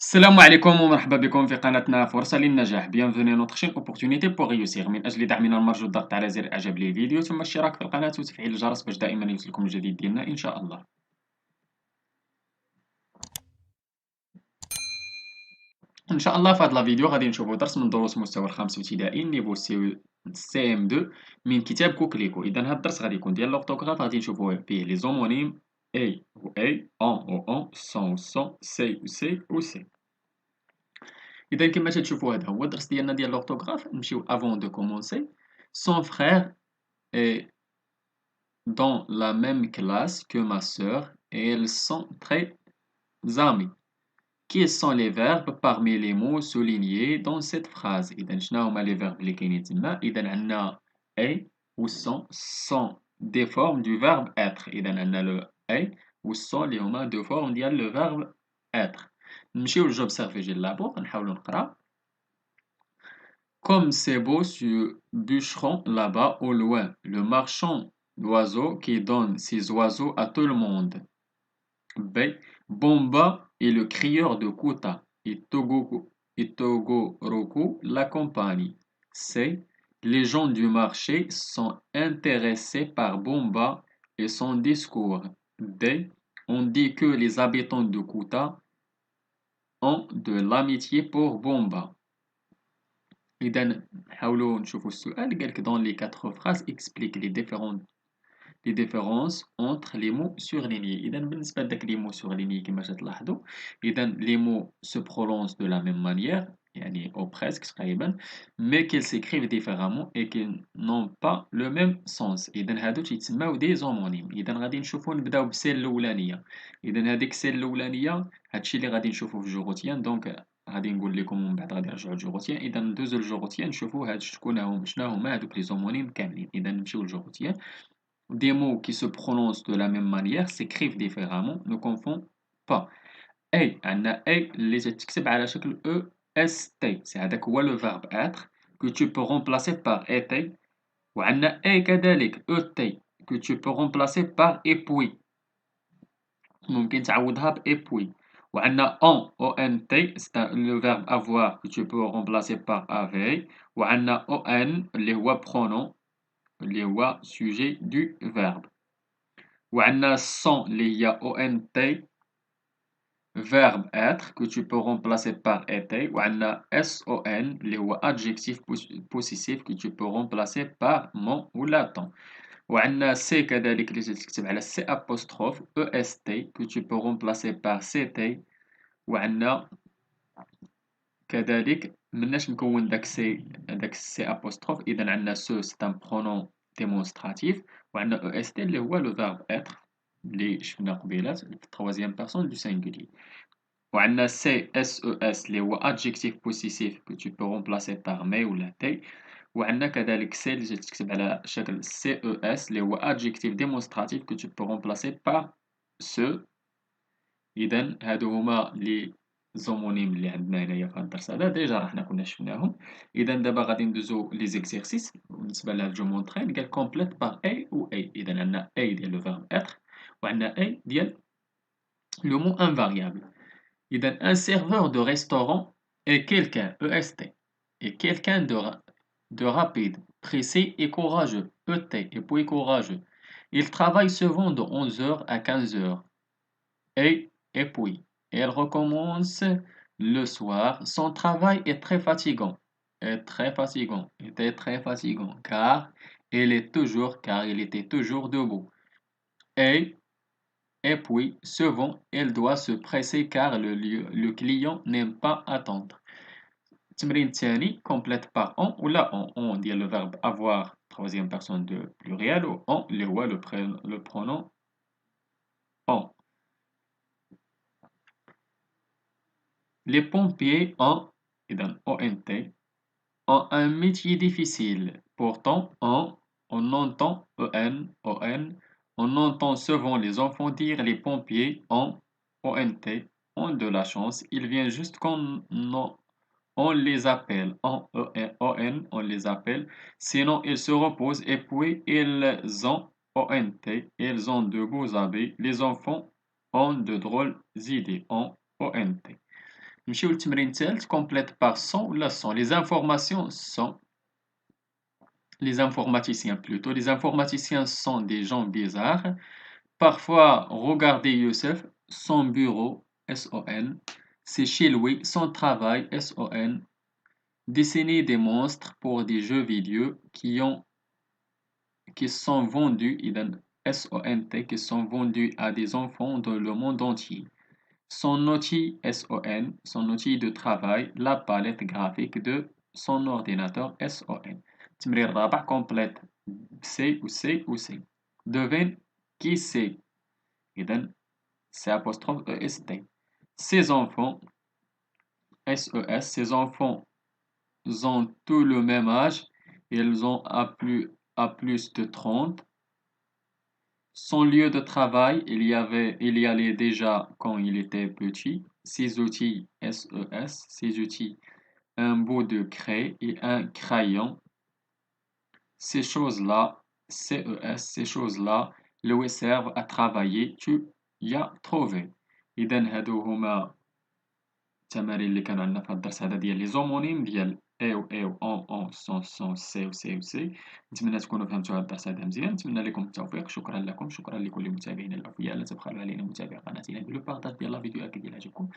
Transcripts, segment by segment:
السلام عليكم ومرحبا بكم في قناتنا فرصة للنجاح. Bienvenue à notre chaîne Opportunité pour réussir. من أجل دعمنا المرجو الضغط على زر إعجاب للفيديو ثم الاشتراك في القناة وتفعيل الجرس باش دائما يوصلكم الجديد ديالنا إن شاء الله. إن شاء الله في هذا الفيديو غادي نشوفوا درس من دروس مستوى الخامس ابتدائي نيفو سي ام 2 من كتاب كوكليكو. إذا هذا الدرس غادي يكون ديال لورتوغراف، غادي نشوفوا فيه لي زومونيم اي و اي، اون و اون، سون و سون، سي و سي و سي. إذا كما تشوفوا هذا هو الدرس ديالنا ديال لورتوغراف. نمشيو افون دو كومونسي. Son frère est dans la même classe que ma sœur et ils sont très amis. Quels sont les verbes parmi les mots soulignés dans cette phrase؟ إذا شنو هما les verbes اللي كاينين تما؟ إذا عندنا est ou sont des formes du verbe être. إذا عندنا le est ou sont اللي هما deux formes ديال le verbe être. نمشيو للجوب سيرفي ديال لابور نحاولوا نقرا. Comme c'est beau ce bûcheron là-bas au loin, le marchand d'oiseaux qui donne ses oiseaux à tout le monde. B. Bomba est le crieur de Kouta et Togoroku l'accompagne. C. Les gens du marché sont intéressés par Bomba et son discours. D. On dit que les habitants de Kouta ont de l'amitié pour Bomba. إذا نحاولوا نشوفوا السؤال. قالك dans les quatre phrases explique les différences entre les mots surlignés. إذا بالنسبة لداك les mots surlignés كما تلاحظوا، إذا les mots se prononcent de la même manière يعني ou presque تقريبا mais qu'ils s'écrivent différemment et qu'ils n'ont pas le même sens. إذا هادو تيتسماو دي زومونيم. إذا غادي نشوفوا نبداو بسي الأولانية. إذا هذيك سي الأولانية هادشي اللي غادي نشوفوه في جوغوتيان. دونك غادي نقول لكم ومن بعد غادي نرجعوا لجوغوتيان. إذا ندوزو لجوغوتيان نشوفوا هاد شنو هما هادوك لي زومونيم كاملين. إذا نمشيو لجوغوتيان. Des mots qui se prononcent de la même manière s'écrivent différemment, ne confond pas. أي عندنا أي اللي تتكتب على شكل EST، c'est هذاك هو le verbe être que tu peux remplacer par été. وعندنا أي كذلك ET que tu peux remplacer par et puis، ممكن تعوضها ب et puis. وعندنا ONT c'est le verbe avoir que tu peux remplacer par avec. وعندنا ON اللي هو pronom اللي هو sujet du verbe. وعندنا sont اللي هي ONT verbe être que tu peux remplacer par été. وعندنا SON اللي هو adjectif possessif que tu peux remplacer par mon ou ton. وعندنا C كذلك اللي تكتب على C apostrophe EST que tu peux remplacer par CT. وعندنا كذلك مناش نكون داك C apostrophe. إذا عندنا ce c'est un pronom démonstratif. وعندنا EST اللي هو le verbe être اللي شفنا قبيلات في التروازيام بيرسون دو سينغولي. وعندنا سي اس او اس اللي هو adjectif possessif que tu peux remplacer par مي ولا تي. وعندنا كذلك سي اللي تكتب على شكل سي او اس اللي هو adjectif démonstratif que tu peux remplacer par ce. اذا هادو هما لي زومونيم اللي عندنا هنايا في هاد الدرس هذا ديجا راه حنا كنا شفناهم. اذا دابا غادي ندوزو لي زيكزيرسيس بالنسبه لهاد جو مونطرين. قال كومبليت باغ اي و اي. اذا عندنا اي ديال لو فيرب اتر وعندنا اي ديال le mot invariable. Un serveur de restaurant est quelqu'un, EST, est quelqu'un de rapide, pressé et courageux, ET, et puis courageux. Il travaille souvent de 11 heures à 15 heures, et puis. Elle recommence le soir. Son travail est très fatigant, était très fatigant, car il était toujours debout. Et puis, souvent, elle doit se presser car le client n'aime pas attendre. التمرين الثاني complète par on ولا on ديال le verbe avoir troisième personne de pluriel و on اللي هو le pronom on. Les pompiers ont إذا ONT ont un métier difficile. Pourtant, on entend on entend souvent les enfants dire les pompiers ont ONT ont de la chance. Ils viennent juste quand on les appelle. On les appelle. Sinon, ils se reposent et puis ils ont ONT. Ils ont de beaux habits. Les enfants ont de drôles idées. ONT. نمشيو للتمرين الثالث complète par son ولا sans. Les informations sont les informaticiens plutôt. Les informaticiens sont des gens bizarres. Parfois, regardez Youssef, son bureau, S-O-N. C'est chez lui, son travail, S-O-N. Dessiner des monstres pour des jeux vidéo qui sont vendus, S-O-N-T, qui sont vendus à des enfants dans le monde entier. Son outil, S-O-N, son outil de travail, la palette graphique de son ordinateur, S-O-N. التمرين الرابع complète C ou C ou C. Devine qui c'est. إذن C apostrophe E-S-T. Ses enfants, S-E-S, ses enfants ont tous le même âge. Ils ont à plus de 30. Son lieu de travail, il y allait déjà quand il était petit. Ses outils, S-E-S, ses outils, un bout de craie et un crayon. Ces choses-là, C-E-S, ces choses-là, lui servent à travailler. Tu y as trouvé. إذن هادو هما التمارين اللي كانوا عندنا في هاد الدرس هذا ديال لي زومونيم ديال اي و اون سون سي و سي و سي. نتمنى تكونوا فهمتوا هاد الدرس هذا مزيان. نتمنى لكم التوفيق. شكرا لكم، شكرا لكل متابعينا الاوفياء. لا تبخلوا علينا متابعه قناتنا بلو بارطاج ديال لا فيديو اكيد يعجبكم.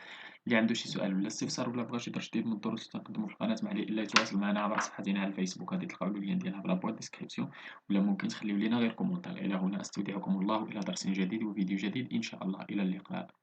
اللي عنده شي سؤال ولا استفسار ولا بغى شي درس جديد من الدروس تقدموا في القناه، ما عليه الا يتواصل معنا عبر صفحتنا على الفيسبوك، غادي تلقاو اللين ديالها في لابوات ديسكريبسيون، ولا ممكن تخليو لينا غير كومونتير. الى هنا استودعكم الله الى درس جديد وفيديو جديد ان شاء الله. الى اللقاء.